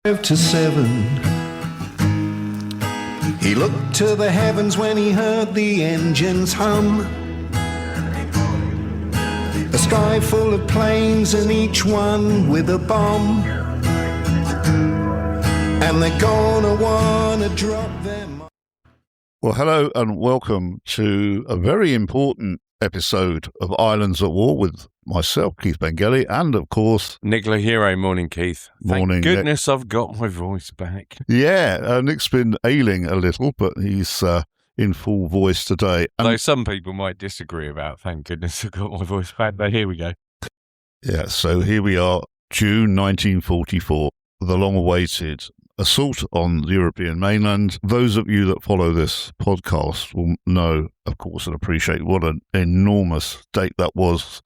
To 7. He looked to the heavens when he heard the engines hum. A sky full of planes and each one with a bomb. And they're gonna wanna drop them. Well, hello and welcome to a very important episode of Islands at War with myself, Keith Bengelli, and of course Nicola Hero. Morning, Keith. Morning, Thank goodness Nick. I've got my voice back. Yeah, Nick's been ailing a little, but he's in full voice today. Though some people might disagree about thank goodness I've got my voice back, but here we go. Yeah, so here we are, June 1944, the long-awaited assault on the European mainland. Those of you that follow this podcast will know, of course, and appreciate what an enormous date that was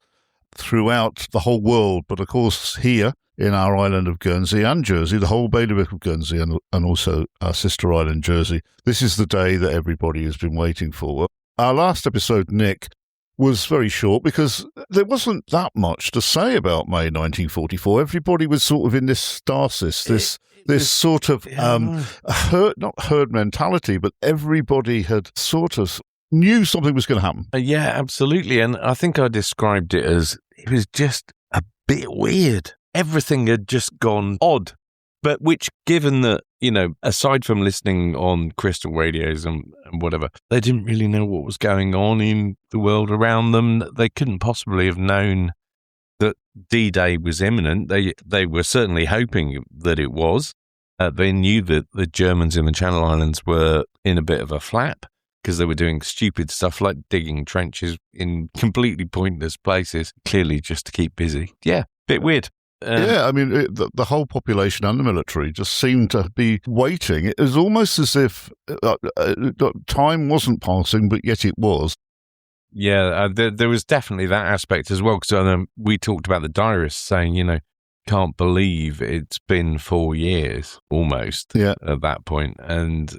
throughout the whole world, but of course here in our island of Guernsey and Jersey, the whole bailiwick of Guernsey and also our sister island Jersey, this is the day that everybody has been waiting for. Our last episode, Nick, was very short because there wasn't that much to say about May 1944. Everybody was sort of in this stasis, this sort of not herd mentality, but everybody had sort of knew something was going to happen. Yeah, absolutely. And I think I described it as it was just a bit weird. Everything had just gone odd. But which, given that, aside from listening on crystal radios and whatever, they didn't really know what was going on in the world around them. They couldn't possibly have known that D-Day was imminent. They were certainly hoping that it was. They knew that the Germans in the Channel Islands were in a bit of a flap, because they were doing stupid stuff like digging trenches in completely pointless places, clearly just to keep busy. Yeah, bit weird. I mean, the whole population and the military just seemed to be waiting. It was almost as if time wasn't passing, but yet it was. Yeah, there was definitely that aspect as well, because we talked about the diarists saying, can't believe it's been 4 years almost at that point, and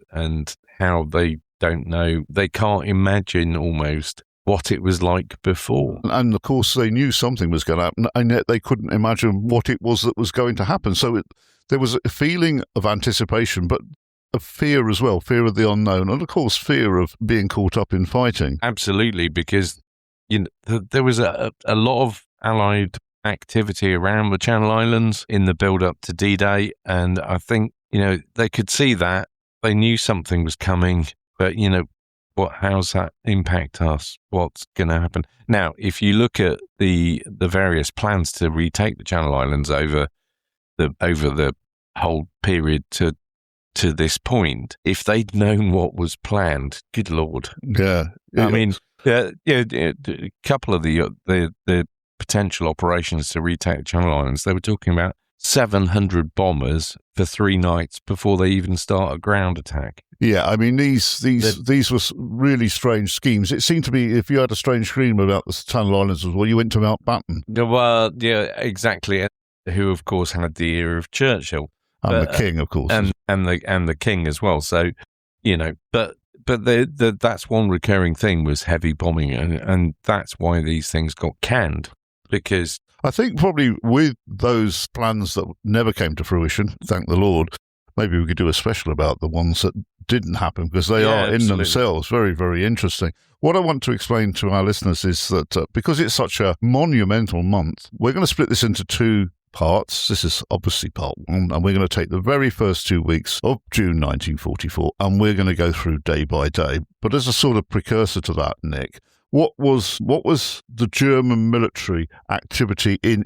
how they don't know, they can't imagine almost what it was like before. And of course they knew something was going to happen, and yet they couldn't imagine what it was that was going to happen. So there was a feeling of anticipation, but of fear as well, fear of the unknown, and of course fear of being caught up in fighting. Absolutely, because there was a lot of Allied activity around the Channel Islands in the build-up to D-Day, and I think, they could see that. They knew something was coming. But, how's that impact us? What's going to happen? Now, if you look at the various plans to retake the Channel Islands over the whole period to this point, if they'd known what was planned, good Lord. Yeah. I mean, a couple of the potential operations to retake the Channel Islands, they were talking about 700 bombers for 3 nights before they even start a ground attack. Yeah, I mean, these were really strange schemes. It seemed to be, if you had a strange dream about the Channel Islands as well, you went to Mountbatten. Well, yeah, exactly. Who, of course, had the ear of Churchill. And the King, of course. And the King as well. So, but that's one recurring thing was heavy bombing. And that's why these things got canned, because I think probably with those plans that never came to fruition, thank the Lord, maybe we could do a special about the ones that didn't happen, because they are absolutely, in themselves very, very interesting. What I want to explain to our listeners is that because it's such a monumental month, we're going to split this into 2 parts. This is obviously part 1, and we're going to take the very first 2 weeks of June 1944, and we're going to go through day by day. But as a sort of precursor to that, Nick, what was the German military activity in,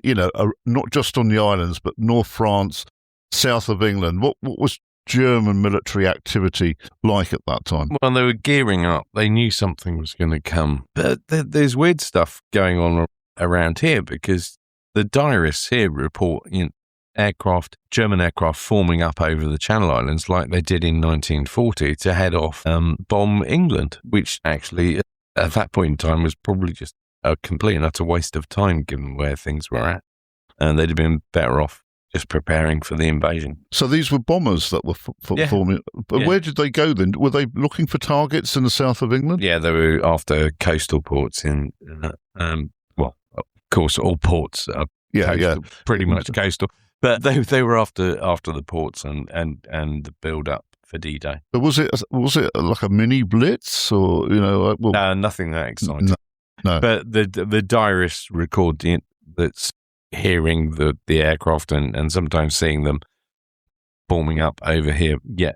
not just on the islands, but North France, south of England? What was German military activity like at that time? Well, they were gearing up. They knew something was going to come. But there's weird stuff going on around here, because the diarists here report German aircraft forming up over the Channel Islands like they did in 1940 to head off bomb England, which actually at that point in time was probably just a complete and utter waste of time given where things were at. And they'd have been better off just preparing for the invasion. So these were bombers that were forming. But where did they go then? Were they looking for targets in the south of England? Yeah, they were after coastal ports of course, all ports are coastal, pretty much coastal. But they were after the ports and the build up for D-Day. But was it like a mini blitz, or No, nothing that exciting. No. But the diarists record that's hearing the aircraft and sometimes seeing them forming up over here. Yeah.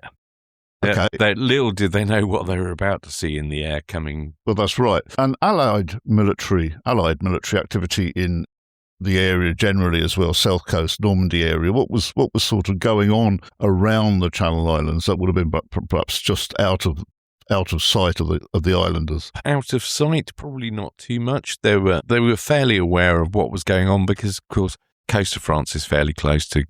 Okay. Little did they know what they were about to see in the air coming. Well, that's right. And Allied military activity in the area generally as well, South Coast, Normandy area. What was sort of going on around the Channel Islands that would have been perhaps just out of sight of the islanders? Out of sight, probably not too much. They were fairly aware of what was going on because, of course, coast of France is fairly close to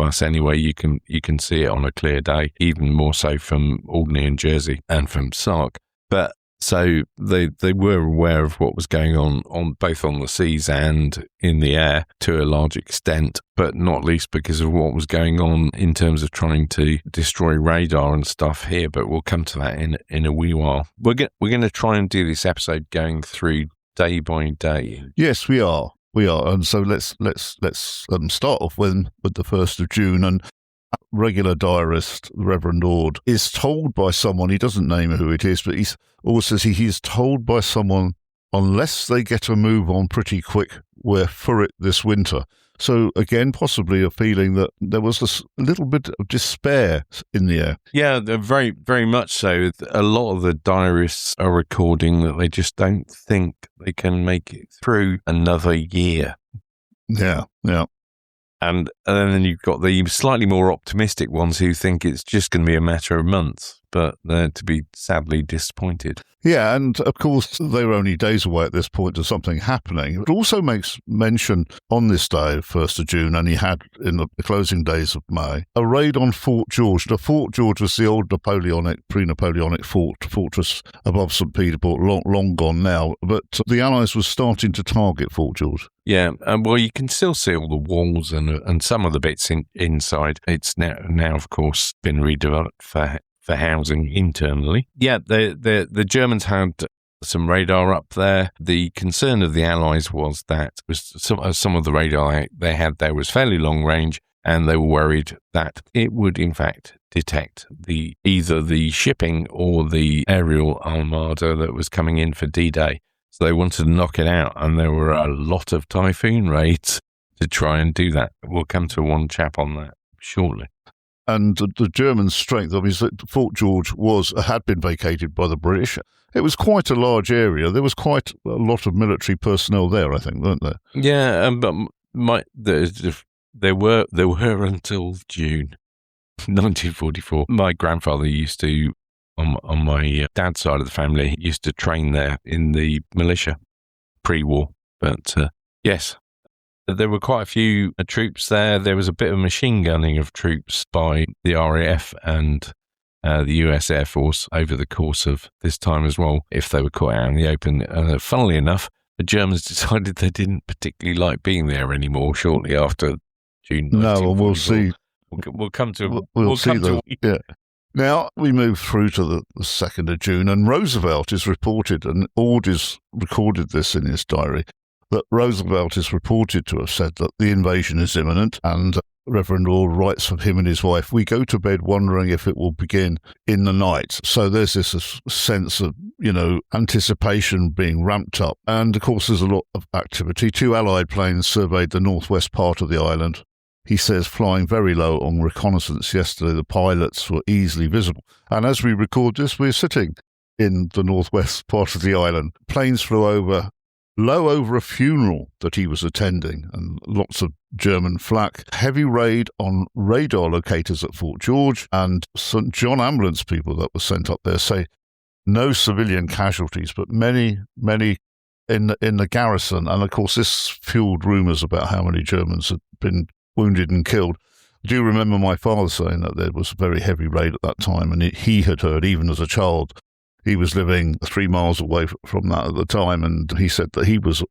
us anyway. You can see it on a clear day, even more so from Guernsey and Jersey and from Sark. But so they were aware of what was going on both on the seas and in the air to a large extent, but not least because of what was going on in terms of trying to destroy radar and stuff here. But we'll come to that in a wee while. We're going to try and do this episode going through day by day. Yes, we are. And so let's start off with the 1st of June. And regular diarist, the Reverend Ord, is told by someone, he doesn't name who it is, but he always says he is told by someone, unless they get a move on pretty quick, we're for it this winter. So again, possibly a feeling that there was a little bit of despair in the air. Yeah, very, very much so. A lot of the diarists are recording that they just don't think they can make it through another year. Yeah. And then you've got the slightly more optimistic ones who think it's just going to be a matter of months, but they're to be sadly disappointed. Yeah, and of course, they were only days away at this point of something happening. It also makes mention on this day, 1st of June, and he had in the closing days of May, a raid on Fort George. Now, Fort George was the old pre-Napoleonic fortress above St. Peter Port, long gone now, but the Allies were starting to target Fort George. Yeah, well, you can still see all the walls and some of the bits inside. It's now of course, been redeveloped for housing internally. Yeah, the Germans had some radar up there. The concern of the Allies was that some of the radar they had there was fairly long range, and they were worried that it would in fact detect either the shipping or the aerial armada that was coming in for D-Day. So they wanted to knock it out, and there were a lot of Typhoon raids to try and do that. We'll come to one chap on that shortly. And the German strength, obviously, Fort George had been vacated by the British. It was quite a large area. There was quite a lot of military personnel there, I think, weren't there? Yeah, but there were until June 1944. My grandfather used to, on my dad's side of the family, he used to train there in the militia pre-war. But yes. There were quite a few troops there. There was a bit of machine gunning of troops by the RAF and the US Air Force over the course of this time as well, if they were caught out in the open. Funnily enough, the Germans decided they didn't particularly like being there anymore shortly after June 1944. No, we'll see. We'll come to... We'll see that. Yeah. Now, we move through to the 2nd of June, and Roosevelt is reported, and Ord has recorded this in his diary, that Roosevelt is reported to have said that the invasion is imminent, and Reverend Ord writes from him and his wife, "We go to bed wondering if it will begin in the night." So there's this sense of, anticipation being ramped up. And of course, there's a lot of activity. 2 Allied planes surveyed the northwest part of the island. He says, flying very low on reconnaissance yesterday, the pilots were easily visible. And as we record this, we're sitting in the northwest part of the island. Planes flew low over a funeral that he was attending, and lots of German flak. Heavy raid on radar locators at Fort George, and St. John ambulance people that were sent up there say no civilian casualties, but many in the garrison. And of course, this fueled rumours about how many Germans had been wounded and killed. I do remember my father saying that there was a very heavy raid at that time, and he had heard, even as a child, he was living 3 miles away from that at the time, and he said that he was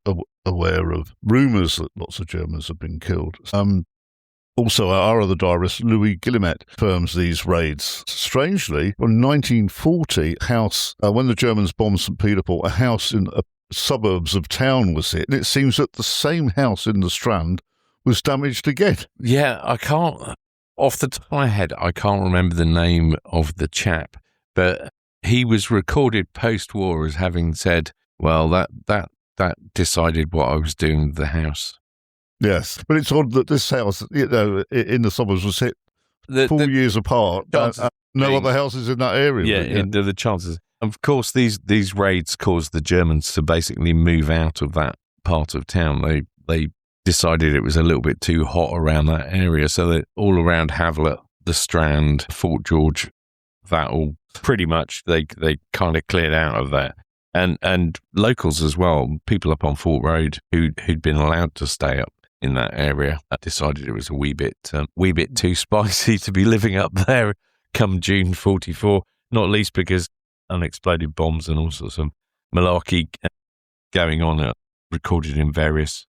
aware of rumours that lots of Germans had been killed. Also, our other diarist, Louis Guillemet, confirms these raids. Strangely, in 1940, when the Germans bombed St. Peter Port, a house in suburbs of town was hit, and it seems that the same house in the Strand was damaged again. Yeah, I can't, off the top of my head, I can't remember the name of the chap, but he was recorded post-war as having said, well, that decided what I was doing with the house. Yes, but it's odd that this house, in the suburbs was hit 4 years apart. No other houses in that area. Yeah, the chances. Of course, these raids caused the Germans to basically move out of that part of town. They decided it was a little bit too hot around that area, so that all around Havelet, the Strand, Fort George, that all pretty much they kind of cleared out of that. And locals as well, people up on Fort Road who'd been allowed to stay up in that area, decided it was a wee bit too spicy to be living up there come June 44, not least because unexploded bombs and all sorts of malarkey going on, recorded in various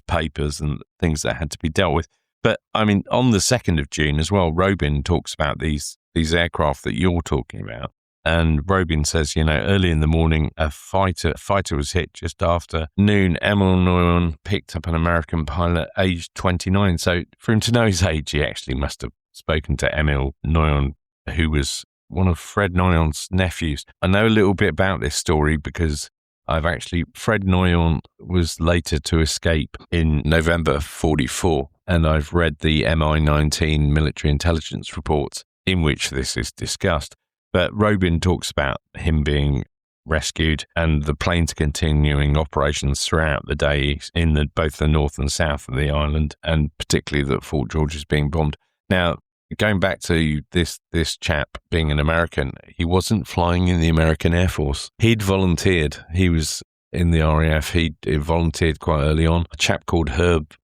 papers and things that had to be dealt with. But I mean, on the 2nd of June as well, Robin talks about these aircraft that you're talking about. And Robin says, early in the morning, a fighter was hit just after noon. Emil Noyon picked up an American pilot aged 29. So for him to know his age, he actually must have spoken to Emil Noyon, who was one of Fred Noyon's nephews. I know a little bit about this story because Fred Noyon was later to escape in November 44. And I've read the MI-19 military intelligence reports in which this is discussed. But Robin talks about him being rescued and the planes continuing operations throughout the day in both the north and south of the island, and particularly that Fort George is being bombed. Now, going back to this chap being an American, he wasn't flying in the American Air Force. He'd volunteered. He was in the RAF. He volunteered quite early on. A chap called Herb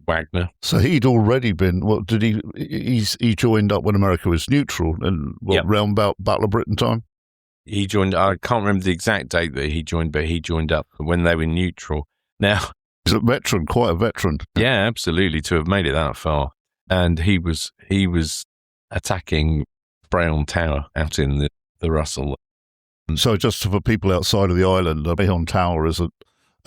Wagner. So he'd already been, he joined up when America was neutral and round about Battle of Britain time? He joined, I can't remember the exact date that he joined, but he joined up when they were neutral. Now, he's a veteran, quite a veteran. Yeah, absolutely, to have made it that far. And he was attacking Brayon Tower out in the Russell. So just for people outside of the island, Brayon Tower is a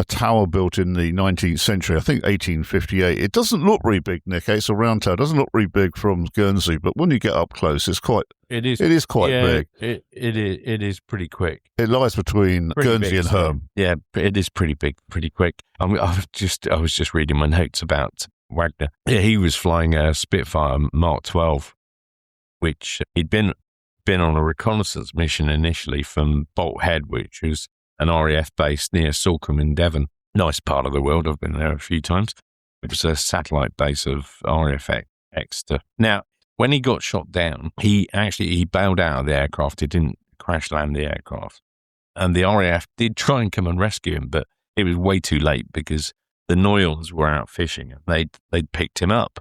tower built in the 19th century, I think 1858. It doesn't look very big, Nick. It's a round tower. It doesn't look very big from Guernsey, but when you get up close, it is quite big. It is pretty quick. It lies between Guernsey and Herm. Yeah, it is pretty big, pretty quick. I was just reading my notes about Wagner. Yeah, he was flying a Spitfire Mark 12, which he'd been on a reconnaissance mission initially from Bolt Head, which was an RAF base near Salcombe in Devon. Nice part of the world. I've been there a few times. It was a satellite base of RAF Exeter. Now, when he got shot down, he bailed out of the aircraft. He didn't crash land the aircraft. And the RAF did try and come and rescue him, but it was way too late because the Noyons were out fishing and they'd picked him up.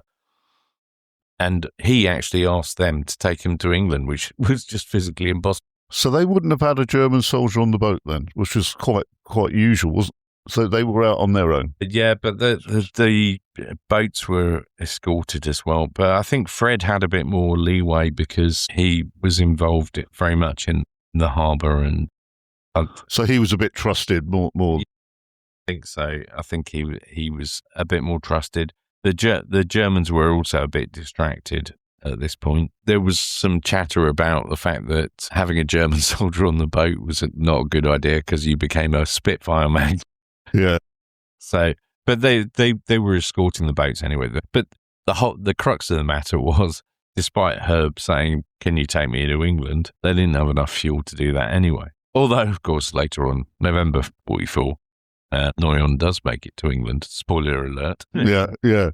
And he actually asked them to take him to England, which was just physically impossible. So they wouldn't have had a German soldier on the boat then, which was quite usual, wasn't it? So they were out on their own. Yeah, but the boats were escorted as well. But I think Fred had a bit more leeway because he was involved very much in the harbour, and so he was a bit trusted more. I think so. I think he was a bit more trusted. The Germans were also a bit distracted at this point. There was some chatter about the fact that having a German soldier on the boat was not a good idea because you became a Spitfire man. Yeah. So, but they were escorting the boats anyway. But the crux of the matter was, despite Herb saying, "Can you take me to England?" they didn't have enough fuel to do that anyway. Although, of course, later on, November 44, Noyon does make it to England. Spoiler alert. Yeah.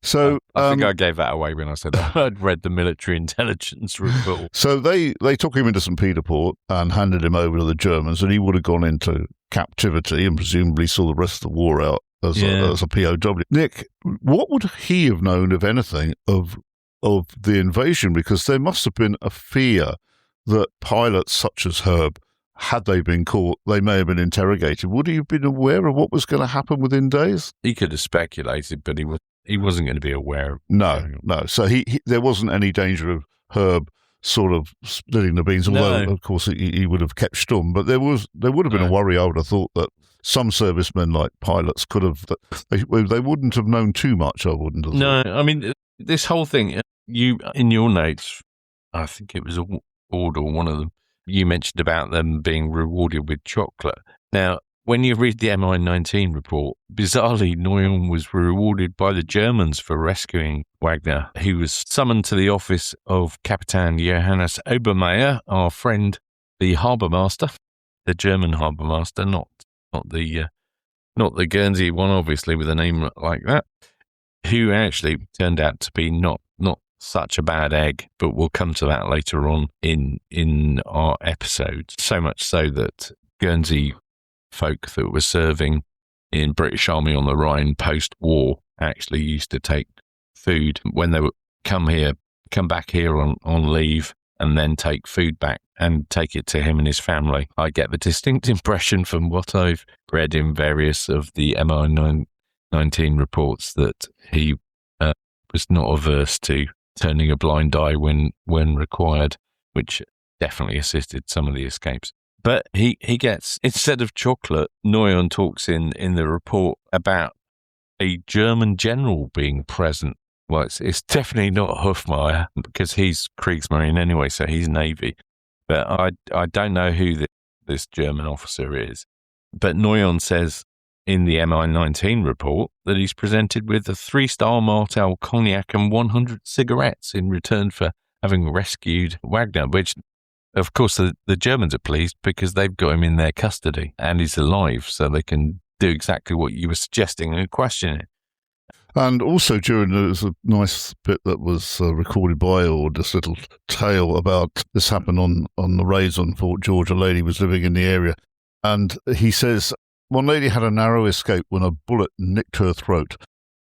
So I think I gave that away when I said I'd read the military intelligence report. So they took him into St. Peter Port and handed him over to the Germans, and he would have gone into captivity and presumably saw the rest of the war out as a POW. Nick, what would he have known, if anything, of the invasion? Because there must have been a fear that pilots such as Herb, had they been caught, they may have been interrogated. Would he have been aware of what was going to happen within days? He could have speculated, but he wasn't going to be aware of No. So there wasn't any danger of Herb sort of splitting the beans, although, of course, he would have kept stum. But there would have been a worry, I would have thought, that some servicemen, like pilots, could have. They wouldn't have known too much. I wouldn't have. No, thought. I mean, this whole thing. You in your notes, I think it was Ord or one of them. You mentioned about them being rewarded with chocolate. Now, when you read the MI19 report, bizarrely, Noyon was rewarded by the Germans for rescuing Wagner. He was summoned to the office of Captain Johannes Obermeier, our friend, the harbour master, the German harbour master, not the Guernsey one, obviously, with a name like that, who actually turned out to be not such a bad egg, but we'll come to that later on in our episode. So much so that Guernsey folk that were serving in British Army on the Rhine post-war actually used to take food when they would come back here on leave, and then take food back and take it to him and his family. I get the distinct impression from what I've read in various of the MI19 reports that he was not averse to turning a blind eye when required, which definitely assisted some of the escapes. But he gets, instead of chocolate, Noyon talks in the report about a German general being present. Well, it's definitely not Hofmeier, because he's Kriegsmarine anyway, so he's Navy. But I don't know who this German officer is. But Noyon says in the MI19 report that he's presented with a 3-star Martel cognac and 100 cigarettes in return for having rescued Wagner, which, of course, the Germans are pleased because they've got him in their custody and he's alive, so they can do exactly what you were suggesting and question it. And also there's a nice bit that was recorded by, or this little tale about this happened on the raids on Fort George. A lady was living in the area, and he says one lady had a narrow escape when a bullet nicked her throat,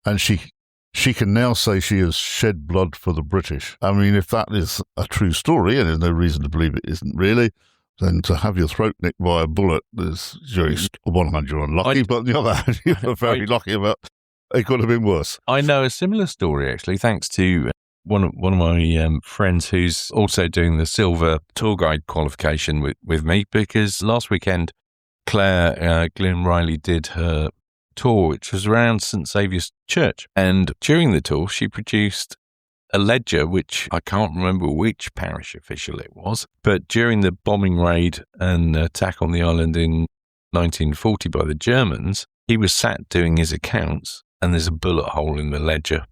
and she can now say she has shed blood for the British. I mean, if that is a true story, and there's no reason to believe it isn't really, then to have your throat nicked by a bullet is, on one hand, you're unlucky, but on the other hand, you're very lucky about. It could have been worse. I know a similar story, actually, thanks to one of my friends who's also doing the silver tour guide qualification with me, because last weekend, Claire Glyn Riley did her tour, which was around St. Saviour's Church. And during the tour, she produced a ledger, which I can't remember which parish official it was, but during the bombing raid and attack on the island in 1940 by the Germans, he was sat doing his accounts, and there's a bullet hole in the ledger.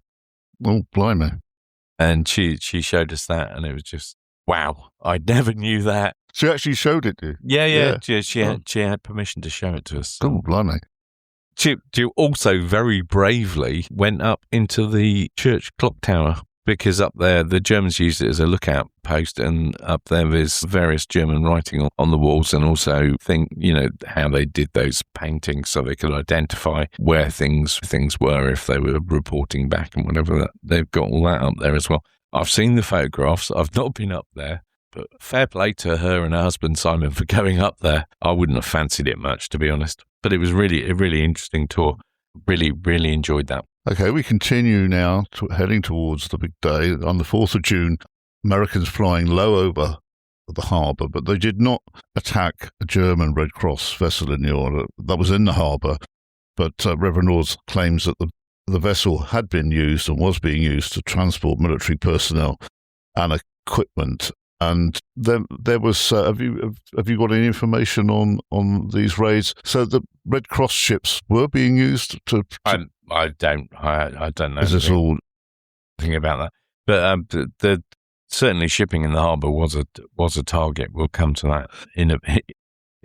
Oh, blimey. And she showed us that, and it was just, wow, I never knew that. She actually showed it to you? Yeah. She had permission to show it to us. Oh, blimey. She also very bravely went up into the church clock tower, because up there, the Germans used it as a lookout post, and up there there's various German writing on the walls, and also how they did those paintings so they could identify where things were if they were reporting back and whatever. They've got all that up there as well. I've seen the photographs. I've not been up there, but fair play to her and her husband Simon for going up there. I wouldn't have fancied it much, to be honest, but it was really a really interesting tour. Really, really enjoyed that. Okay, we continue now heading towards the big day. On the 4th of June, Americans flying low over the harbour, but they did not attack a German Red Cross vessel in the order that was in the harbour. But Reverend Ords claims that the vessel had been used and was being used to transport military personnel and equipment. And there was. Have you got any information on these raids? So the Red Cross ships were being used to. I don't know. Is this all anything about that? But the certainly shipping in the harbour was a target. We'll come to that in a bit.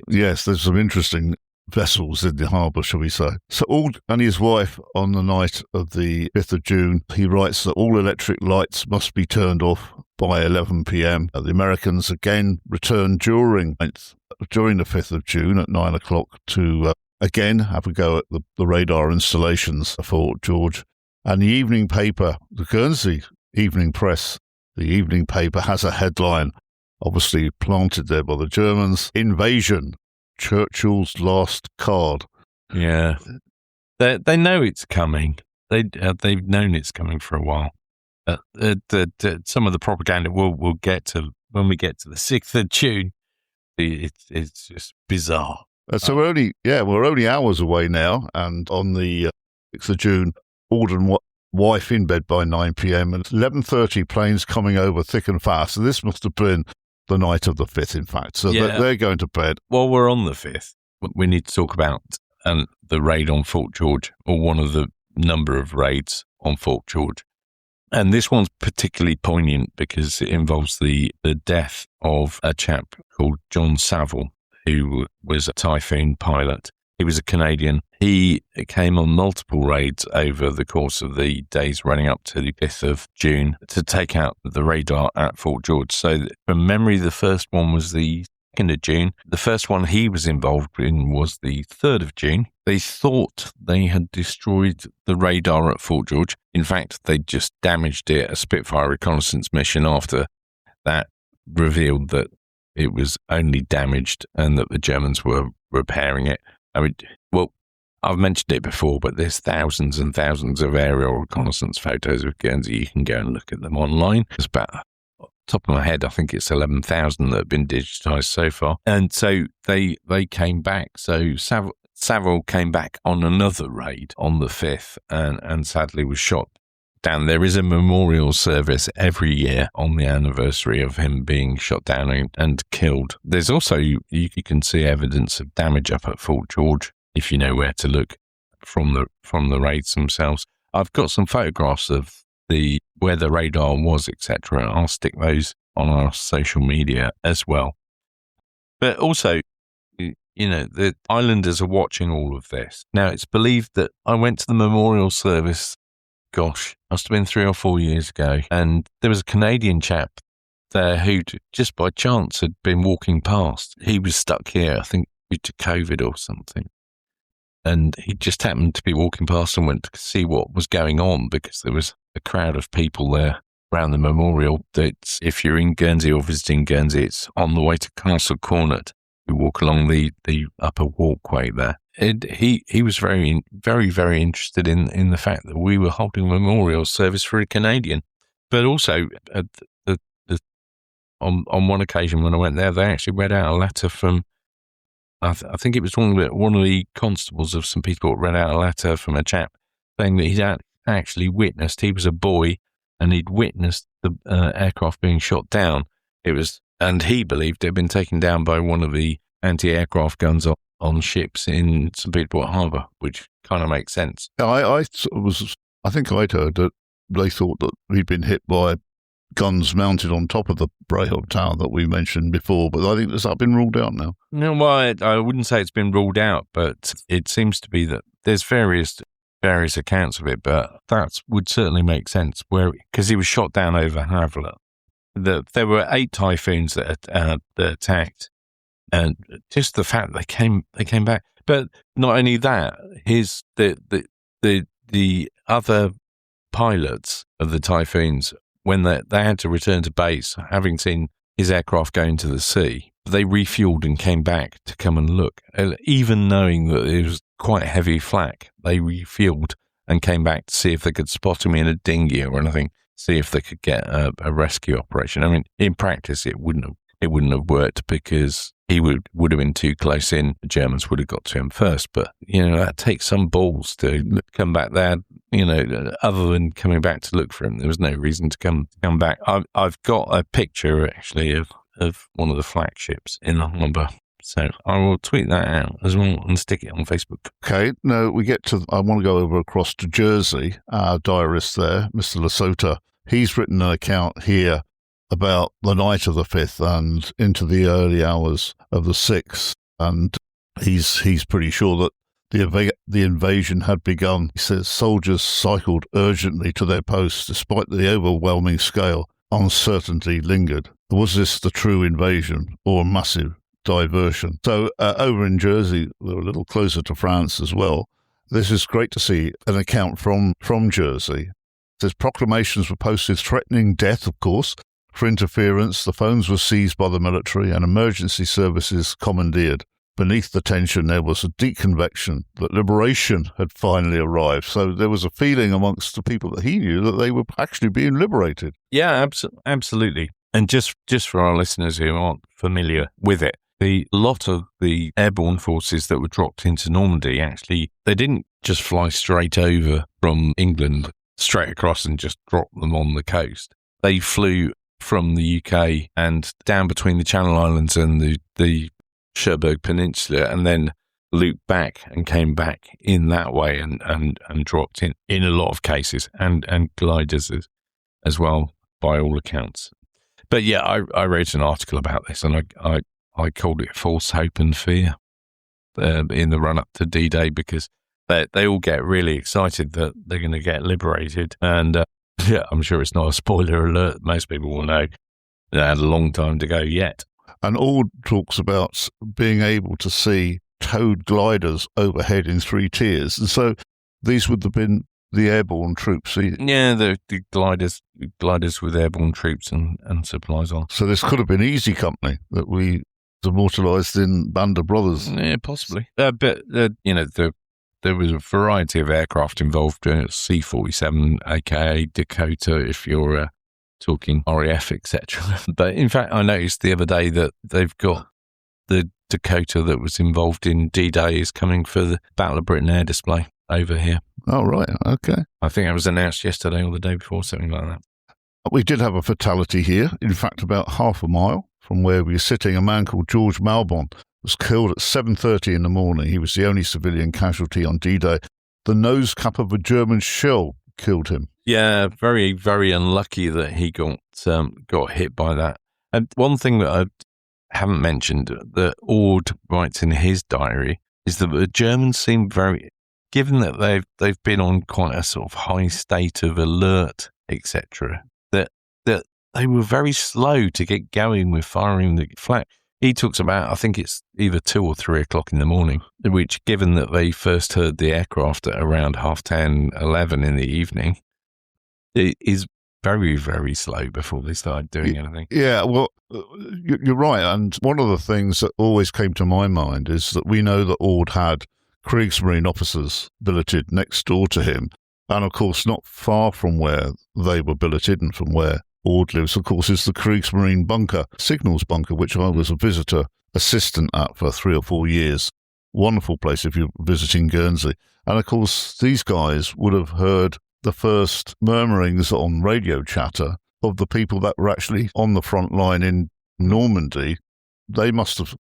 Yes, there's some interesting vessels in the harbour, shall we say. So Ord and his wife, on the night of the 5th of June, he writes that all electric lights must be turned off by 11 p.m. The Americans again returned during the 5th of June at 9 o'clock to again have a go at the radar installations for Fort George. And the evening paper, the Guernsey Evening Press, the evening paper has a headline, obviously planted there by the Germans: Invasion, Churchill's last card. Yeah, they know it's coming. They've known it's coming for a while. Some of the propaganda we'll get to when we get to the 6th of June. It's just bizarre. So we're only hours away now, and on the 6th of June, Alden wife in bed by 9 p.m. and 11:30 planes coming over thick and fast. So this must have been the night of the 5th, in fact. So they're going to bed. While we're on the 5th, we need to talk about the raid on Fort George, or one of the number of raids on Fort George. And this one's particularly poignant because it involves the death of a chap called John Saville, who was a Typhoon pilot. He was a Canadian. He came on multiple raids over the course of the days running up to the 5th of June to take out the radar at Fort George. So from memory, the first one was the 2nd of June. The first one he was involved in was the 3rd of June. They thought they had destroyed the radar at Fort George. In fact, they just damaged it. A Spitfire reconnaissance mission after that revealed that it was only damaged and that the Germans were repairing it. I mean, well, I've mentioned it before, but there's thousands and thousands of aerial reconnaissance photos of Guernsey. You can go and look at them online. It's about, top of my head, I think it's 11,000 that have been digitized so far. And so they came back. So Saville came back on another raid on the 5th and sadly was shot down. There is a memorial service every year on the anniversary of him being shot down and killed. There's also, you can see evidence of damage up at Fort George if you know where to look from the raids themselves. I've got some photographs of where the radar was, etc. I'll stick those on our social media as well. But also, the islanders are watching all of this. Now, it's believed that I went to the memorial service, must have been 3 or 4 years ago, and there was a Canadian chap there who just by chance had been walking past. He was stuck here, I think, due to COVID or something. And he just happened to be walking past and went to see what was going on because there was a crowd of people there around the memorial. If you're in Guernsey or visiting Guernsey, it's on the way to Castle Cornet. You walk along the upper walkway there. He was very, very, very interested in the fact that we were holding a memorial service for a Canadian. But also, on one occasion when I went there, they actually read out a letter from, I think it was one of the constables of St. Peter Port read out a letter from a chap saying that he'd actually witnessed, he was a boy, and he'd witnessed the aircraft being shot down. And he believed it had been taken down by one of the anti-aircraft guns on ships in St. Peter Port Harbour, which kind of makes sense. I think I'd heard that they thought that he'd been hit by guns mounted on top of the Brayhope Tower that we mentioned before, but I think that's been ruled out now. No, well, I wouldn't say it's been ruled out, but it seems to be that there's various accounts of it, but that would certainly make sense, because he was shot down over Havelock. There were 8 Typhoons that attacked, and just the fact they came back. But not only that, the other pilots of the Typhoons, when they had to return to base, having seen his aircraft go into the sea, they refueled and came back to come and look. Even knowing that it was quite heavy flak, they refueled and came back to see if they could spot him in a dinghy or anything, see if they could get a rescue operation. I mean, in practice, it wouldn't have worked because he would have been too close in. The Germans would have got to him first. But, that takes some balls to come back there, other than coming back to look for him. There was no reason to come back. I've got a picture, actually, of one of the flagships in the harbour. So I will tweet that out as well and stick it on Facebook. Okay, now I want to go over across to Jersey. Our diarist there, Mr. Lasota, he's written an account here about the night of the 5th and into the early hours of the 6th. And he's pretty sure that the invasion had begun. He says soldiers cycled urgently to their posts despite the overwhelming scale. Uncertainty lingered. Was this the true invasion or a massive diversion? So over in Jersey, we're a little closer to France as well. This is great to see an account from Jersey. It says proclamations were posted threatening death, of course, for interference. The phones were seized by the military and emergency services commandeered. Beneath the tension, there was a deep conviction that liberation had finally arrived. So there was a feeling amongst the people that he knew that they were actually being liberated. Yeah, absolutely. And just for our listeners who aren't familiar with it, The lot of the airborne forces that were dropped into Normandy, actually, they didn't just fly straight over from England, straight across and just drop them on the coast. They flew from the UK and down between the Channel Islands and the Cherbourg Peninsula, and then looped back and came back in that way and dropped in a lot of cases, and gliders as well, by all accounts. But yeah, I wrote an article about this, and I called it False Hope and Fear in the run-up to D-Day, because they all get really excited that they're going to get liberated. And yeah, I'm sure it's not a spoiler alert. Most people will know they had a long time to go yet. And Ord talks about being able to see towed gliders overhead in 3 tiers. And so these would have been the airborne troops. Yeah, the gliders with airborne troops and supplies on. So this could have been Easy Company that we immortalised in Band of Brothers. Yeah, possibly. But there was a variety of aircraft involved. C-47, aka Dakota, if you're talking RAF, etc. But in fact, I noticed the other day that they've got the Dakota that was involved in D-Day is coming for the Battle of Britain air display over here. Oh, right. Okay. I think it was announced yesterday or the day before, something like that. We did have a fatality here. In fact, about half a mile from where we were sitting, a man called George Malbon was killed at 7:30 in the morning. He was the only civilian casualty on D-Day. The nose cap of a German shell killed him. Yeah, very, very unlucky that he got hit by that. And one thing that I haven't mentioned that Ord writes in his diary is that the Germans seem very, given that they've been on quite a sort of high state of alert, etc., that they were very slow to get going with firing the flak. He talks about, I think it's either 2 or 3 o'clock in the morning, which, given that they first heard the aircraft at around 10:30, 11 in the evening, it is very, very slow before they started doing anything. Yeah, well, you're right. And one of the things that always came to my mind is that we know that Ord had Kriegsmarine officers billeted next door to him. And of course, not far from where they were billeted and from where Ord lives, of course, is the Kriegsmarine bunker, signals bunker, which I was a visitor assistant at for 3 or 4 years. Wonderful place if you're visiting Guernsey. And of course, these guys would have heard the first murmurings on radio chatter of the people that were actually on the front line in Normandy. They must have,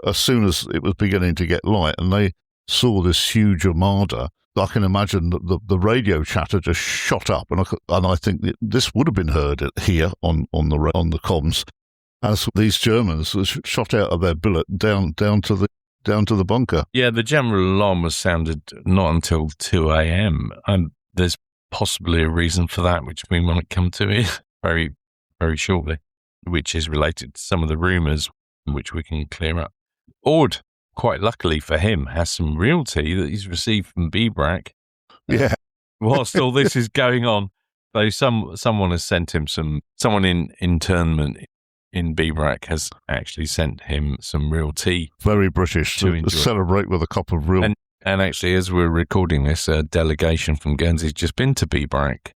as soon as it was beginning to get light and they saw this huge armada, I can imagine that the radio chatter just shot up, and I think that this would have been heard here on the comms as these Germans shot out of their billet down to the bunker. Yeah, the general alarm was sounded not until 2 a.m. and there's possibly a reason for that, which we might come to here very, very shortly, which is related to some of the rumours, which we can clear up. Ord, quite luckily for him, has some realty that he's received from BBRAC. Yeah. Whilst all this is going on, though someone has sent him someone in internment in BBRAC has actually sent him some real tea. Very British to celebrate with a cup of real. And actually, as we're recording this, a delegation from Guernsey has just been to BBRAC.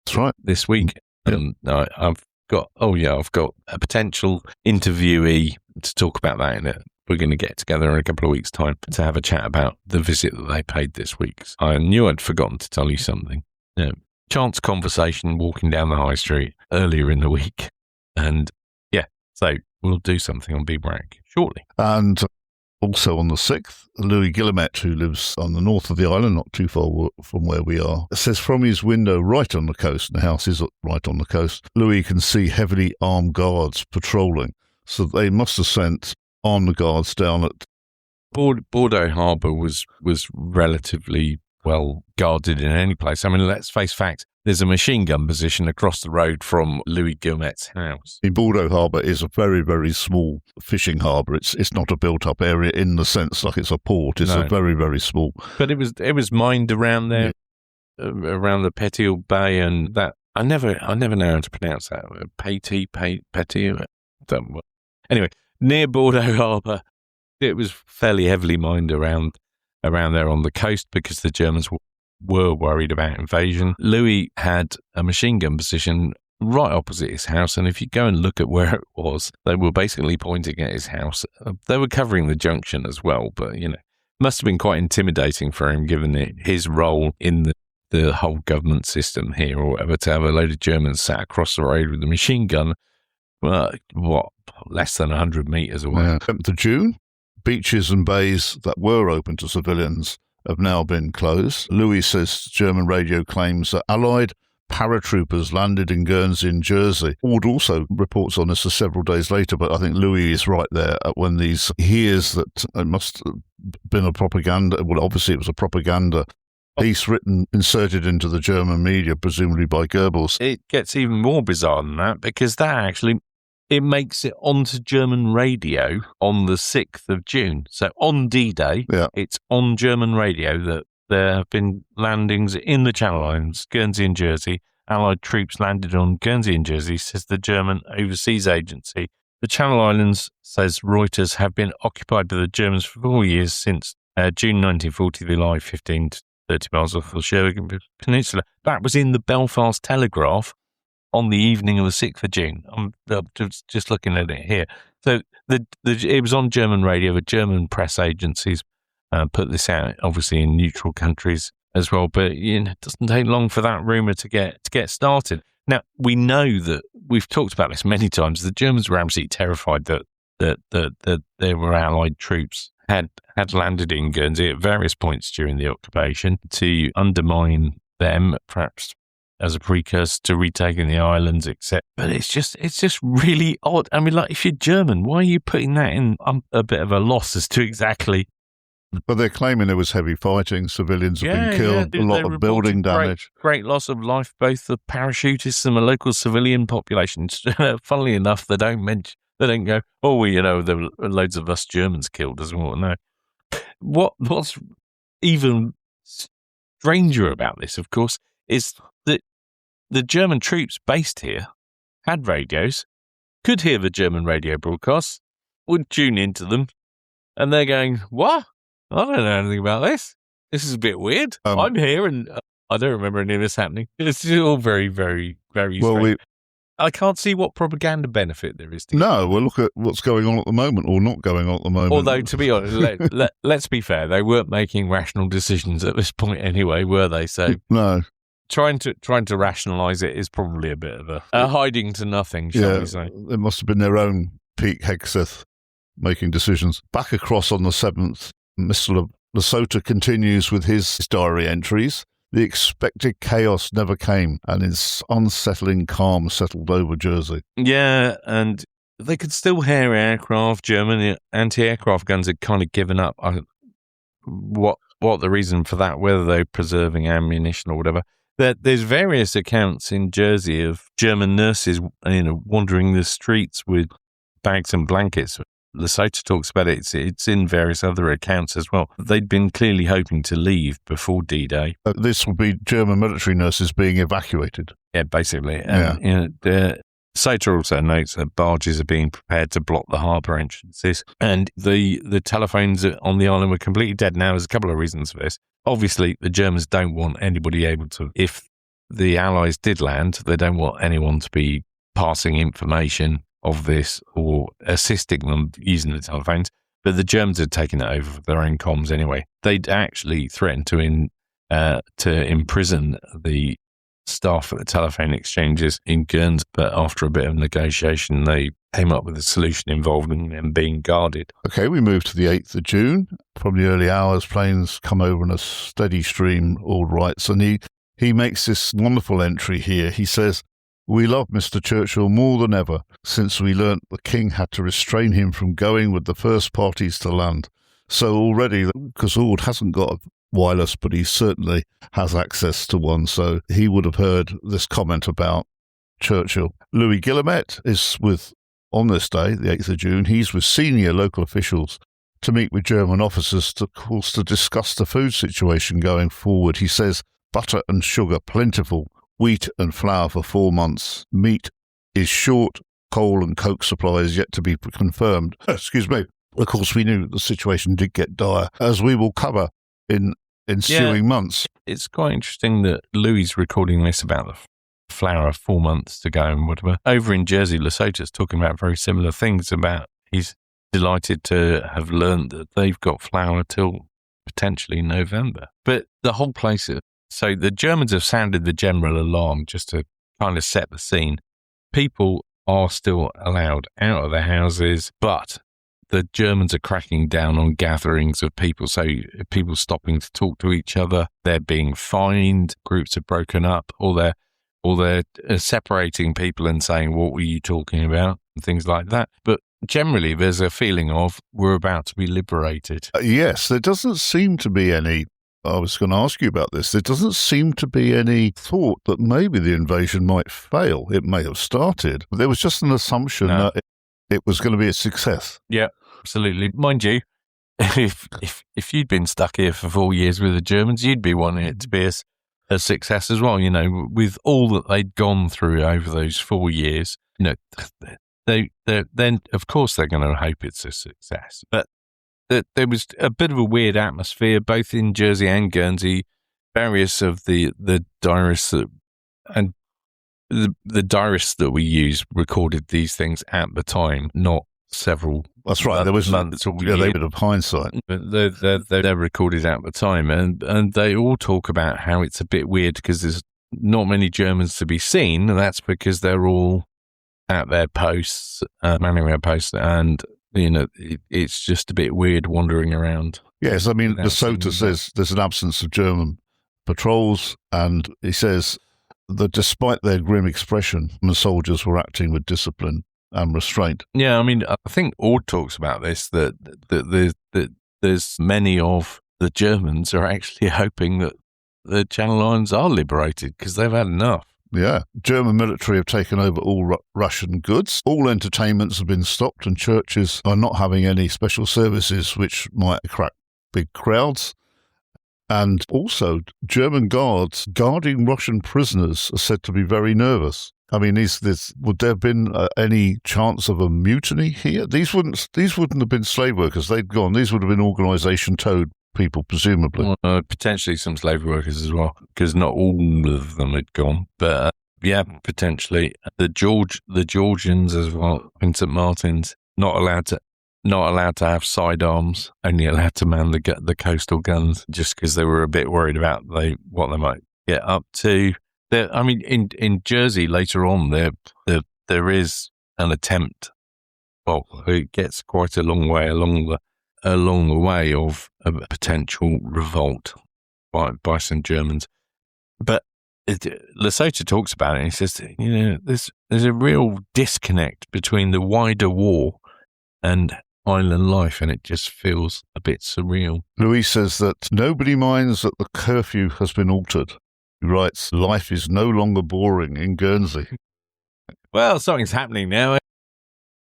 That's right. This week. Yep. And I've got a potential interviewee to talk about that we're going to get together in a couple of weeks' time to have a chat about the visit that they paid this week. I knew I'd forgotten to tell you something. Chance conversation walking down the high street earlier in the week. And yeah, so we'll do something on BBRAC shortly. And also on the 6th, Louis Guillemette, who lives on the north of the island, not too far from where we are, says from his window right on the coast, and the house is right on the coast, Louis can see heavily armed guards patrolling. So they must have sent armed guards down at Bordeaux Harbour was relatively well guarded in any place. I mean, let's face facts. There's a machine gun position across the road from Louis Guillemotte's house. The Bordeaux Harbour is a very, very small fishing harbour. It's not a built-up area in the sense like it's a port. It's a very, very small. But it was mined around there, around the Petit Bay, and that I never know how to pronounce that. Petit. Anyway, near Bordeaux Harbour, it was fairly heavily mined around there on the coast because the Germans were worried about invasion. Louis had a machine gun position right opposite his house. And if you go and look at where it was, they were basically pointing at his house. They were covering the junction as well, but, must have been quite intimidating for him, given his role in the whole government system here or whatever, to have a load of Germans sat across the road with a machine gun, less than 100 metres away. Yeah. 7th of June, beaches and bays that were open to civilians have now been closed. Louis says German radio claims that Allied paratroopers landed in Guernsey and Jersey. Ward also reports on this several days later, but I think Louis is right there when he hears that it must have been a propaganda. Well, obviously it was a propaganda piece inserted into the German media, presumably by Goebbels. It gets even more bizarre than that, because it makes it onto German radio on the 6th of June. So on D-Day, It's on German radio that there have been landings in the Channel Islands, Guernsey and Jersey. Allied troops landed on Guernsey and Jersey, says the German Overseas Agency. The Channel Islands, says Reuters, have been occupied by the Germans for 4 years since June 1940. They lie 15 to 30 miles off the Sherwood Peninsula. That was in the Belfast Telegraph on the evening of the 6th of June. I'm just looking at it here. So it was on German radio. The German press agencies put this out, obviously in neutral countries as well. But it doesn't take long for that rumour to get started. Now, we know that we've talked about this many times. The Germans were absolutely terrified that there were Allied troops had landed in Guernsey at various points during the occupation to undermine them, perhaps as a precursor to retaking the islands, etc. But it's just really odd. I mean, like, if you're German, why are you putting that in? I'm a bit of a loss as to exactly. But they're claiming there was heavy fighting, civilians have been killed, a lot of building damage. Great loss of life, both the parachutists and the local civilian population. Funnily enough, they don't go, there were loads of us Germans killed as well. No. What's even stranger about this, of course, is that the German troops based here had radios, could hear the German radio broadcasts, would tune into them, and they're going, what? I don't know anything about this. This is a bit weird. I'm here and I don't remember any of this happening. It's all very, very, very strange. I can't see what propaganda benefit there is. No, well, look at what's going on at the moment, or not going on at the moment. Although, to be honest, let's be fair, they weren't making rational decisions at this point anyway, were they? So no. Trying to rationalise it is probably a bit of a hiding to nothing, shall we say. It must have been their own peak Hegseth making decisions. Back across on the 7th, Mr. Lesotho continues with his diary entries. The expected chaos never came, and its unsettling calm settled over Jersey. Yeah, and they could still hear aircraft. German anti-aircraft guns had kind of given up. What the reason for that, whether they're preserving ammunition or whatever. There's various accounts in Jersey of German nurses, wandering the streets with bags and blankets. Lesotho talks about it. It's in various other accounts as well. They'd been clearly hoping to leave before D-Day. This would be German military nurses being evacuated. Yeah, basically. And, Lesotho also notes that barges are being prepared to block the harbour entrances. And the telephones on the island were completely dead. Now, there's a couple of reasons for this. Obviously, the Germans don't want anybody able to, if the Allies did land, they don't want anyone to be passing information of this or assisting them using the telephones. But the Germans had taken it over for their own comms anyway. They'd actually threatened to imprison the staff at the telephone exchanges in Guernsey, but after a bit of negotiation, they came up with a solution involving them being guarded. Okay, we move to the 8th of June. From the early hours, planes come over in a steady stream, all right. And he makes this wonderful entry here. He says, "We love Mr. Churchill more than ever, since we learnt the King had to restrain him from going with the first parties to land." So already, because Ord hasn't got a wireless, but he certainly has access to one, so he would have heard this comment about Churchill. Louis Guillemette is on this day, the 8th of June, he's with senior local officials to meet with German officers to discuss the food situation going forward. He says, butter and sugar plentiful, wheat and flour for 4 months, meat is short, coal and coke supply is yet to be confirmed. Excuse me. Of course, we knew the situation did get dire, as we will cover in ensuing months. It's quite interesting that Louis recording this about flour 4 months to go and whatever. Over in Jersey, Lesoto's talking about very similar things about he's delighted to have learned that they've got flour till potentially November. But the whole place, so the Germans have sounded the general alarm just to kind of set the scene. People are still allowed out of their houses, but the Germans are cracking down on gatherings of people. So people stopping to talk to each other, they're being fined, groups are broken up, or they're separating people and saying, what were you talking about? And things like that. But generally, there's a feeling of we're about to be liberated. Yes, there doesn't seem to be any, I was going to ask you about this, there doesn't seem to be any thought that maybe the invasion might fail. It may have started. There was just an assumption that it was going to be a success. Yeah, absolutely. Mind you, if you'd been stuck here for 4 years with the Germans, you'd be wanting it to be a success as well. You know, with all that they'd gone through over those 4 years, you know, then of course they're going to hope it's a success. But there was a bit of a weird atmosphere, both in Jersey and Guernsey. Various of the diarists the diarists that we use recorded these things at the time, not several. That's right. There was months or a bit of hindsight. But they're recorded at the time, and they all talk about how it's a bit weird because there's not many Germans to be seen, and that's because they're all at their posts, manning their posts, and you know it's just a bit weird wandering around. Yes, I mean, Lesotho says there's an absence of German patrols, and he says that despite their grim expression, the soldiers were acting with discipline and restraint. Yeah, I mean, I think Ord talks about this, that there's many of the Germans are actually hoping that the Channel Islands are liberated because they've had enough. Yeah. German military have taken over all Russian goods. All entertainments have been stopped, and churches are not having any special services which might attract big crowds. And also, German guards guarding Russian prisoners are said to be very nervous. I mean, would there have been any chance of a mutiny here? These wouldn't have been slave workers. They'd gone. These would have been organisation towed people, presumably. Potentially some slave workers as well, because not all of them had gone. But yeah, potentially the Georgians as well in St. Martin's not allowed to have sidearms, only allowed to man the coastal guns, just because they were a bit worried about what they might get up to. I mean, in Jersey later on, there is an attempt. Well, it gets quite a long way along the way of a potential revolt by some Germans. But Lesotho talks about it, and he says, you know, there's a real disconnect between the wider war and island life, and it just feels a bit surreal. Louis says that nobody minds that the curfew has been altered. He writes, life is no longer boring in Guernsey. Well, something's happening now.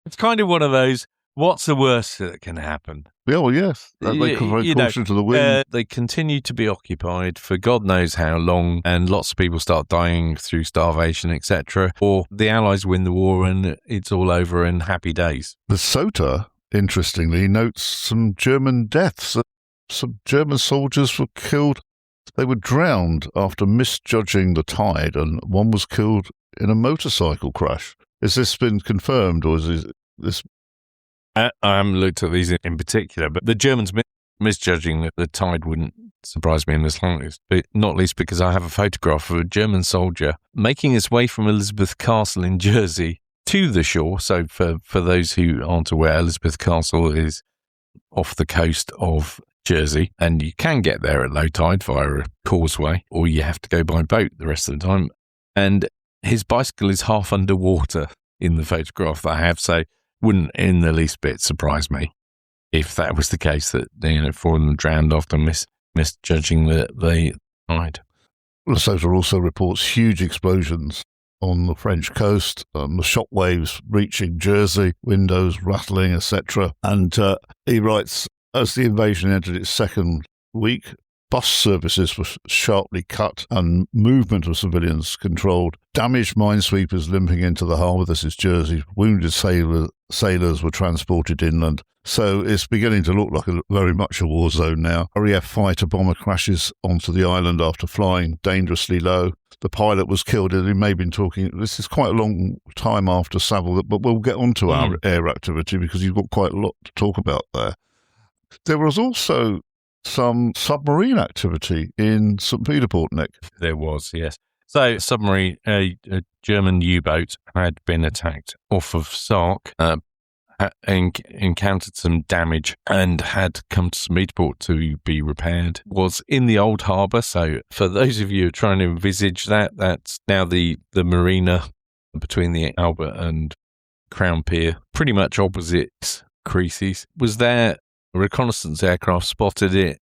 It's kind of one of those, what's the worst that can happen? Yeah, well, yes. They could throw caution to the wind. They continue to be occupied for God knows how long, and lots of people start dying through starvation, etc. Or the Allies win the war and it's all over and happy days. Lesotho, interestingly, notes some German deaths. Some German soldiers were killed. They were drowned after misjudging the tide, and one was killed in a motorcycle crash. Has this been confirmed, or is this... I haven't looked at these in particular, but the Germans misjudging the tide wouldn't surprise me in the slightest, but not least because I have a photograph of a German soldier making his way from Elizabeth Castle in Jersey to the shore. So for those who aren't aware, Elizabeth Castle is off the coast of Jersey, and you can get there at low tide via a causeway, or you have to go by boat the rest of the time. And his bicycle is half underwater in the photograph that I have, so wouldn't in the least bit surprise me if that was the case, that four of them drowned after misjudging the tide. Lesotho also reports huge explosions on the French coast, the shock waves reaching Jersey, windows rattling, etc. And he writes, as the invasion entered its second week, bus services were sharply cut and movement of civilians controlled. Damaged minesweepers limping into the harbour, this is Jersey. Wounded sailors were transported inland. So it's beginning to look like very much a war zone now. RAF fighter bomber crashes onto the island after flying dangerously low. the pilot was killed, and he may have been talking. This is quite a long time after Savile, but we'll get on to our air activity because you've got quite a lot to talk about there. There was also some submarine activity in St. Peter Port, Nick. There was, yes. So, submarine, a German U-boat had been attacked off of Sark, encountered some damage and had come to St. Peter Port to be repaired. Was in the old harbour. So, for those of you trying to envisage that, that's now the marina between the Albert and Crown Pier, pretty much opposite Creasy's. Was there. A reconnaissance aircraft spotted it.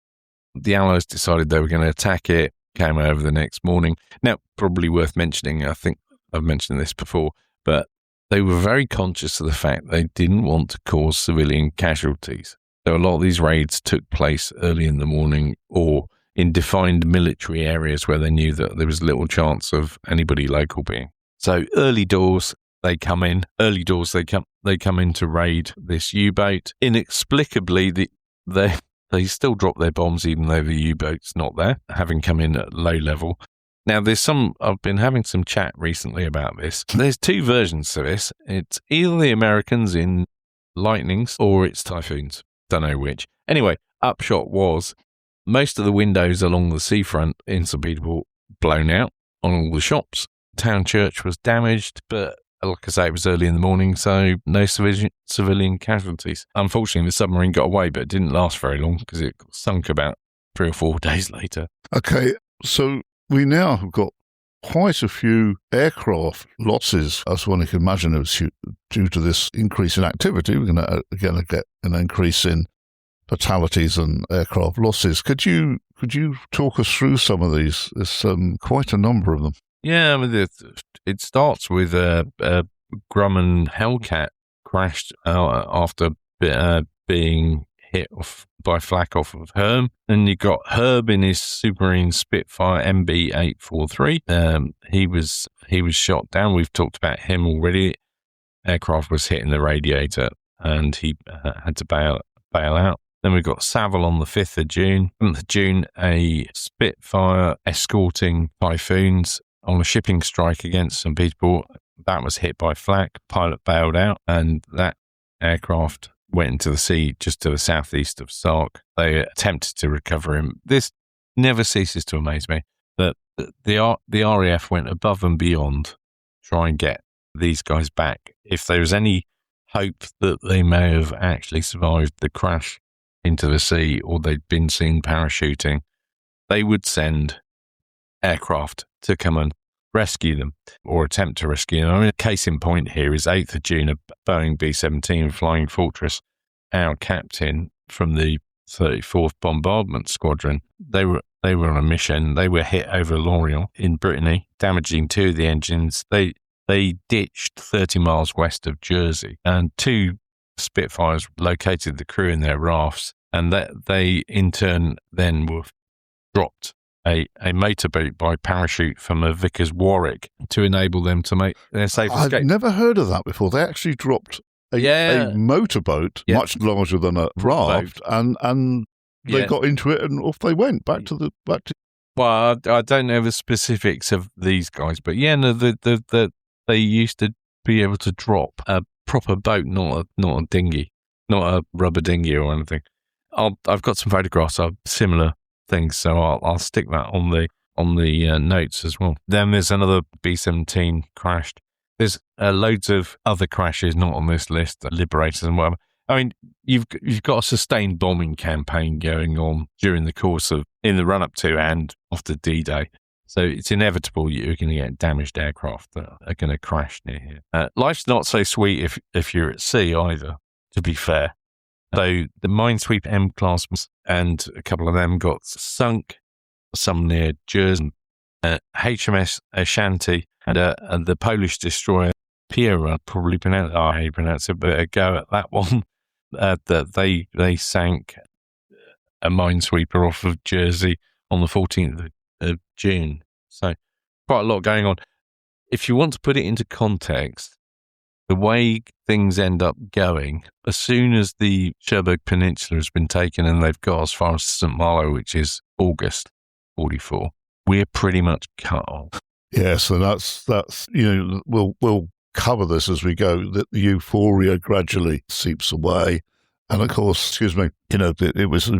The Allies decided they were going to attack it, came over the next morning. Now, probably worth mentioning, I think I've mentioned this before, but they were very conscious of the fact they didn't want to cause civilian casualties. So a lot of these raids took place early in the morning or in defined military areas where they knew that there was little chance of anybody local being. So early doors, they come in. Early doors, they come in to raid this U-boat. Inexplicably, they still drop their bombs even though the U-boat's not there, having come in at low level. Now, I've been having some chat recently about this. There's two versions to this. It's either the Americans in lightnings or it's typhoons. Don't know which. Anyway, upshot was most of the windows along the seafront in St. Peter Port blown out on all the shops. Town church was damaged, but like I say, it was early in the morning, so no civilian casualties. Unfortunately, the submarine got away, but it didn't last very long because it sunk about 3 or 4 days later. Okay, so we now have got quite a few aircraft losses, as one can imagine, due to this increase in activity. We're going to get an increase in fatalities and aircraft losses. Could you talk us through some of these? There's quite a number of them. Yeah, I mean, it starts with Grumman Hellcat crashed after being hit by flak off of Herm. Then you got Herb in his Supermarine Spitfire MB-843. He was shot down. We've talked about him already. Aircraft was hitting the radiator, and he had to bail out. Then we got Savile on the 5th of June. 7th of June, a Spitfire escorting Typhoons on a shipping strike against St. Peter Port. That was hit by flak. Pilot bailed out, and that aircraft went into the sea just to the southeast of Sark. They attempted to recover him. This never ceases to amaze me that the RAF went above and beyond to try and get these guys back. If there was any hope that they may have actually survived the crash into the sea or they'd been seen parachuting, they would send aircraft to come and rescue them or attempt to rescue them. I mean, a case in point here is 8th of June, a Boeing B-17 Flying Fortress, our captain from the 34th Bombardment Squadron. They were on a mission. They were hit over Lorient in Brittany, damaging 2 of the engines. They ditched 30 miles west of Jersey, and 2 Spitfires located the crew in their rafts, and that they in turn then were dropped a motorboat by parachute from a Vickers Warwick to enable them to make their safe escape. I've never heard of that before. They actually dropped a motorboat, much larger than a raft, and they got into it and off they went back to. Well, I don't know the specifics of these guys, but they used to be able to drop a proper boat, not a dinghy, not a rubber dinghy or anything. I've got some photographs of similar things, so I'll stick that on the notes as well. Then there's another B-17 crashed. There's loads of other crashes not on this list, Liberators and whatever. I mean, you've got a sustained bombing campaign going on during the course of, in the run-up to and after D-Day. So it's inevitable you're going to get damaged aircraft that are going to crash near here. Life's not so sweet if you're at sea either, to be fair. So the Minesweeper M-class and a couple of them got sunk, some near Jersey. HMS Ashanti and the Polish destroyer Piera, probably pronounce how you pronounce it, but a go at that one. That they sank a minesweeper off of Jersey on the 14th of June. So quite a lot going on. If you want to put it into context, the way things end up going, as soon as the Cherbourg Peninsula has been taken and they've got as far as St. Malo, which is August 44, we're pretty much cut off. Yeah, so that's we'll cover this as we go. That the euphoria gradually seeps away, and of course, it was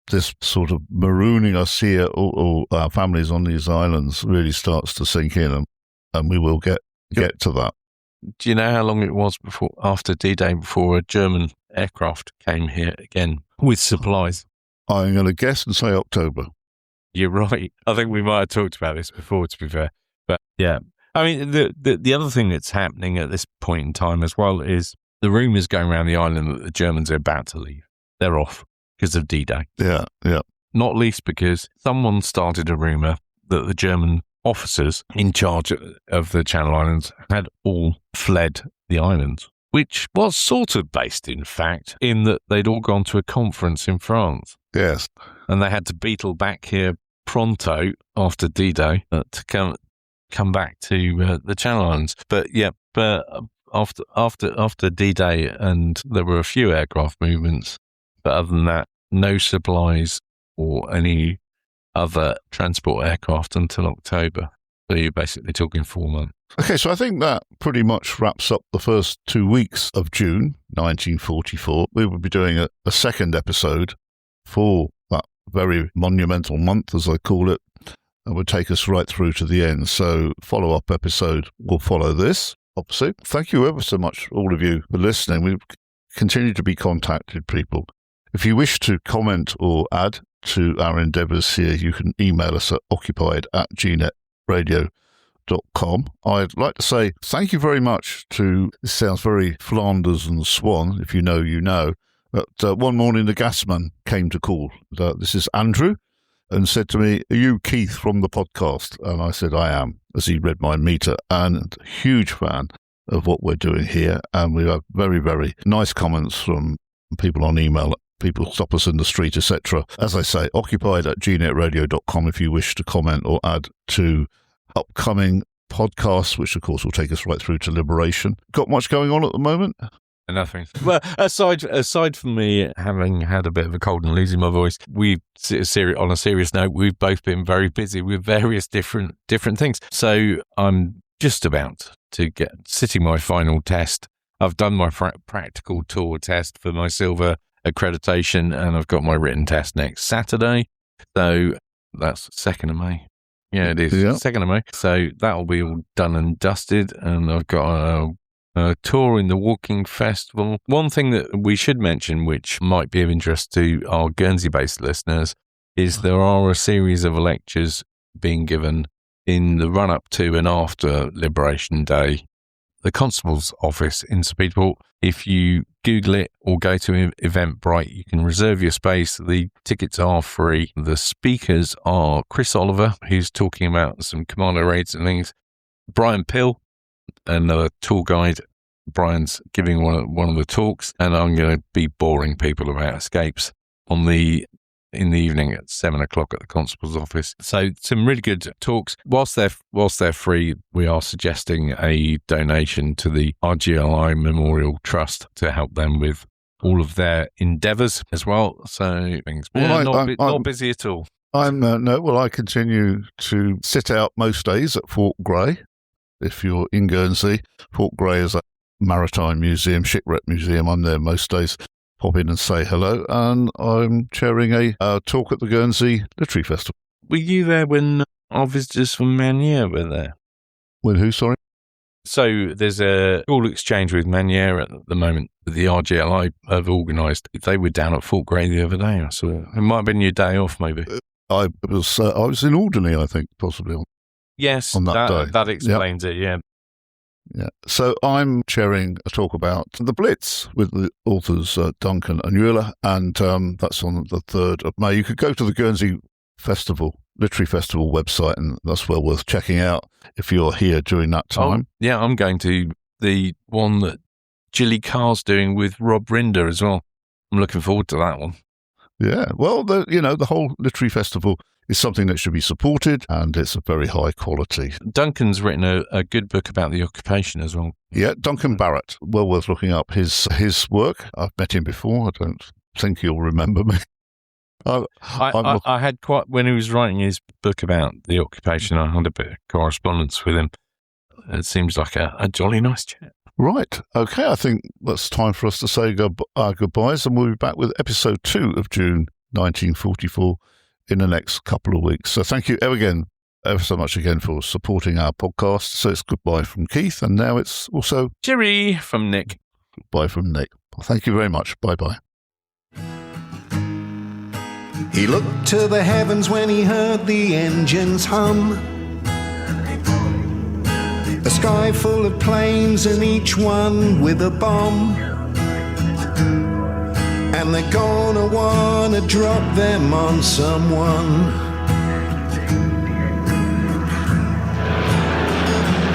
this sort of marooning us here, or our families on these islands, really starts to sink in, and we will get to that. Do you know how long it was after D-Day before a German aircraft came here again with supplies? I'm going to guess and say October. You're right. I think we might have talked about this before, to be fair. But yeah, I mean, the other thing that's happening at this point in time as well is the rumours going around the island that the Germans are about to leave. They're off because of D-Day. Yeah. Not least because someone started a rumour that the German officers in charge of the Channel Islands had all fled the islands, which was sort of based, in fact, in that they'd all gone to a conference in France. Yes. And they had to beetle back here pronto after D-Day to come back to the Channel Islands. But after D-Day, and there were a few aircraft movements, but other than that, no supplies or any other transport aircraft until October. So you're basically talking 4 months. Okay, so I think that pretty much wraps up the first 2 weeks of June 1944. We will be doing a second episode for that very monumental month, as I call it, and would take us right through to the end. So follow-up episode will follow this, obviously. Thank you ever so much, all of you, for listening. We continue to be contacted, people. If you wish to comment or add to our endeavours here, you can email us at occupied@gnetradio.com. I'd like to say thank you very much to, this sounds very Flanders and Swan, if you know, you know, but one morning the gasman came to call. This is Andrew, and said to me, "Are you Keith from the podcast?" And I said, "I am," as he read my meter, and huge fan of what we're doing here. And we have very, very nice comments from people on email. People stop us in the street, etc. As I say, occupied@gnetradio.com if you wish to comment or add to upcoming podcasts, which of course will take us right through to Liberation. Got much going on at the moment? Nothing. Well, aside from me having had a bit of a cold and losing my voice, on a serious note, we've both been very busy with various different things. So I'm just about to get sitting my final test. I've done my practical tour test for my silver accreditation, and I've got my written test next Saturday. So that's 2nd of May. Yeah, it is. Yeah. 2nd of May. So that'll be all done and dusted, and I've got a tour in the Walking Festival. One thing that we should mention, which might be of interest to our Guernsey-based listeners, is there are a series of lectures being given in the run-up to and after Liberation Day. The Constable's office in Speedport. If you Google it or go to Eventbrite, you can reserve your space. The tickets are free. The speakers are Chris Oliver, who's talking about some commando raids and things. Brian Pill, another tour guide. Brian's giving one of the talks, and I'm going to be boring people about escapes in the evening at 7 o'clock at the Constable's office. So some really good talks. Whilst they're free, we are suggesting a donation to the RGLI Memorial Trust to help them with all of their endeavours as well. So things not busy at all. I continue to sit out most days at Fort Grey. If you're in Guernsey, Fort Grey is a maritime museum, shipwreck museum. I'm there most days. Pop in and say hello, and I'm chairing a talk at the Guernsey Literary Festival. Were you there when our visitors from Manier were there? With who, sorry? So there's a school exchange with Manier at the moment that the RGLI have organised. They were down at Fort Grey the other day. So it might have been your day off, maybe. I was in Alderney, I think, possibly. Yes, on that day. That explains it, yeah. Yeah. So I'm chairing a talk about the Blitz with the authors Duncan and Euler, and that's on the 3rd of May. You could go to the Guernsey Literary Festival website, and that's well worth checking out if you're here during that time. Oh, yeah, I'm going to the one that Gilly Carr's doing with Rob Rinder as well. I'm looking forward to that one. Yeah, well, the whole literary festival is something that should be supported, and it's a very high quality. Duncan's written a good book about the occupation as well. Yeah, Duncan Barrett. Well worth looking up his work. I've met him before. I don't think you'll remember me. I had quite, when he was writing his book about the occupation, I had a bit of correspondence with him. It seems like a jolly nice chap. Right. Okay, I think that's time for us to say our goodbyes, and we'll be back with episode 2 of June 1944 in the next couple of weeks. So thank you ever so much again for supporting our podcast. So it's goodbye from Keith, and now it's also cheery from Nick. Goodbye from Nick. Thank you very much. Bye-bye. He looked to the heavens when he heard the engines hum. A sky full of planes and each one with a bomb. And they're gonna wanna drop them on someone.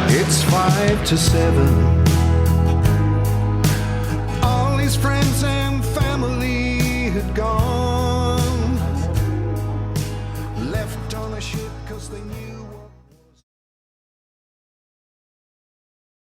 It's 5 to 7. All his friends